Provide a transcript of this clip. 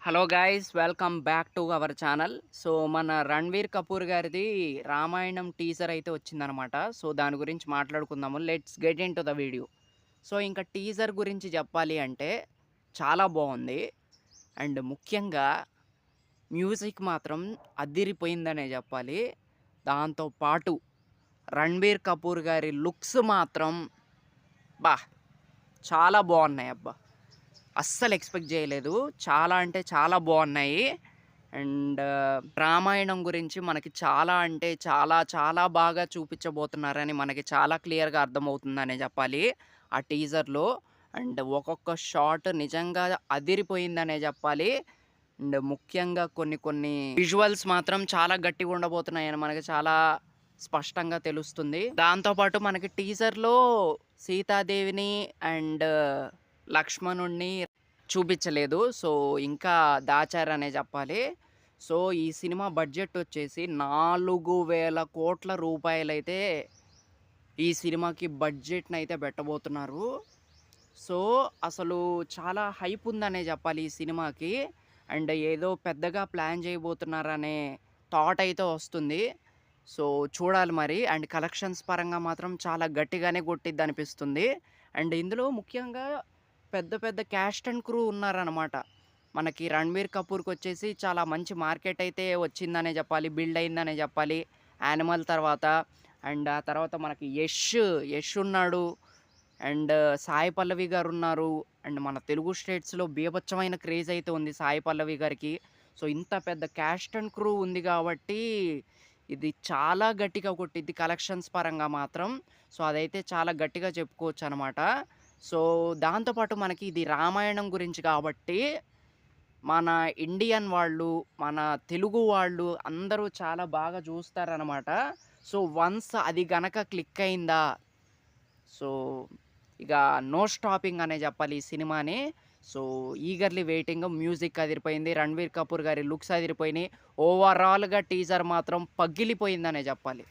Hello guys, welcome back to our channel. So మన రణ్వీర్ కపూర్ గారిది Ramayanam teaser అయితే వచ్చిందనమాట. సో దాని గురించి మాట్లాడుకుందాము. Let's get in to the video. So ఇంకా టీజర్ గురించి చెప్పాలి అంటే చాలా బాగుంది. అండ్ ముఖ్యంగా మ్యూజిక్ మాత్రం అదిరిపోయిందనే చెప్పాలి. దాంతో పాటు రణ్వీర్ కపూర్ గారి లుక్స్ మాత్రం బా చాలా బాగున్నాయి అబ్బా. అస్సలు ఎక్స్‌పెక్ట్ జేయలేదు. చాలా అంటే చాలా బావున్నాయి. అండ్ రామాయణం గురించి మనకి చాలా అంటే చాలా చాలా బాగా చూపించబోతున్నారని మనకి చాలా క్లియర్‌గా అర్థమవుతుందనే జెప్పాలి ఆ టీజర్‌లో. అండ్ ఒక్కొక్క షాట్ నిజంగా అదిరిపోయిందనే జెప్పాలి. అండ్ ముఖ్యంగా కొన్ని కొన్ని విజువల్స్ మాత్రం చాలా గట్టిగా ఉండబోతున్నాయని మనకి చాలా స్పష్టంగా తెలుస్తుంది. దాంతో పాటు మనకి టీజర్‌లో సీతాదేవిని అండ్ లక్ష్మణుడిని చూపించలేదు. సో, ఇంకా దాచారనే చెప్పాలి. సో, ఈ సినిమా బడ్జెట్ వచ్చేసి 4000,00,00,000 రూపాయలైతే ఈ సినిమాకి బడ్జెట్‌నైతే పెట్టబోతున్నారు. సో, అసలు చాలా హైప్ ఉందనే చెప్పాలి ఈ సినిమాకి. అండ్ ఏదో పెద్దగా ప్లాన్ చేయబోతున్నారనే థాట్ అయితే వస్తుంది. సో, చూడాలి మరి. అండ్ కలెక్షన్స్ పరంగా మాత్రం చాలా గట్టిగానే కొట్టిద్దనిపిస్తుంది. అండ్ ఇందులో ముఖ్యంగా పెద్ద పెద్ద క్యాస్ట్ అండ్ క్రూ ఉన్నారనమాట. మనకి 'రణ్బీర్ కపూర్‌కొచ్చేసి చాలా మంచి మార్కెట్ అయితే వచ్చిందనే జెప్పాలి. బిల్డ్ అయిందనే జెప్పాలి 'యానిమల్' తర్వాత. అండ్ ఆ తర్వాత మనకి 'యష్' ఉన్నాడు. అండ్ 'సాయి పల్లవి' గారున్నారు. అండ్ మన తెలుగు స్టేట్స్‌లో బీభత్సమైన క్రేజ్ అయితే ఉంది 'సాయి పల్లవి' గారికి. సో, ఇంత పెద్ద క్యాస్ట్ అండ్ క్రూ ఉంది గాబట్టి, ఇది చాలా గట్టిగా కొట్టిద్ది కలెక్షన్స్ పరంగా మాత్రం. సో, అదైతే చాలా గట్టిగా చెప్పుకోవచ్చనమాట. సో, దాంతో పాటు మనకి ఇది రామాయణం గురించి కాబట్టి, మన ఇండియన్ వాళ్ళు, మన తెలుగు వాళ్ళు అందరూ చాలా బాగా చూస్తారనమాట. సో, వన్స్ అది గనక క్లిక్ అయిందా, సో, ఇక నో స్టాపింగ్ అనే చెప్పాలి ఈ సినిమాని. So, eagerly waiting. మ్యూజిక్ అదిరిపోయింది. 'రణ్వీర్ కపూర్' గారి లుక్స్ అదిరిపోయినాయి. ఓవరాల్‌గా టీజర్ మాత్రం పగిలిపోయిందనే చెప్పాలి.